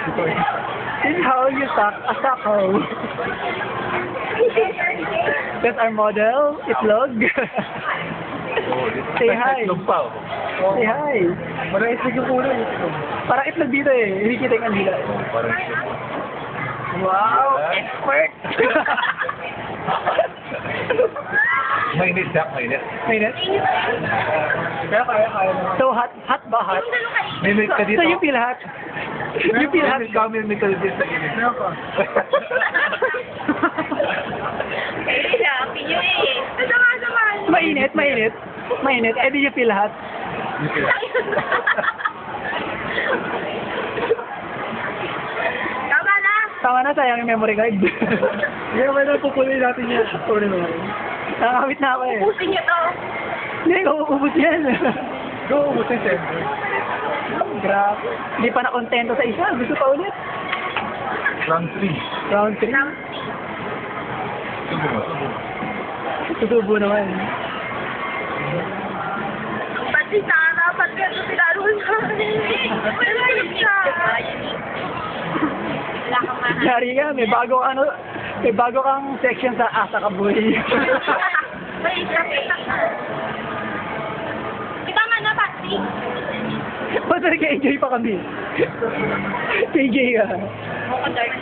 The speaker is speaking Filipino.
This is how you suck a suck hole. That's our model, Itlog. Say hi. Itlog pa, oh. Say hi. Parang itlog yung ulo, itlog. Parang itlog dito eh. Hindi kita yung andila. Parang itlog. Wow! Expert! Mainit siya, mainit. Minute? Kaya kaya naman. So hot? Hot ba hot? Mainit ka dito. So you feel hot? You feel hot? Mainit ka, mainit ka dito sa init. Meron pa. Mainit, mainit. Mainit. Eh, do you feel hot? Tama na! Tama na, sayang yung memory card. Hindi naman na pupunin natin yan. Pupunin mo natin. Nakakawit na ako eh. Ubusin niyo to. Hindi, uubos yan. Go, umusin siyempre. Grabe. Hindi pa nakontento sa isa. Gusto pa ulit. Round 3. Round 3. Subo mo, subo. Susubo naman. Pati sa harapan ka ito sinaroon sa akin. Wala yung siya. Wala kang mahal. Yari ka, may bago kang section sa Asa Kabuy. May isa ka. Tama na, Pati. Ba't nag-enjoy pa kami? KJ ka. Mukha dark.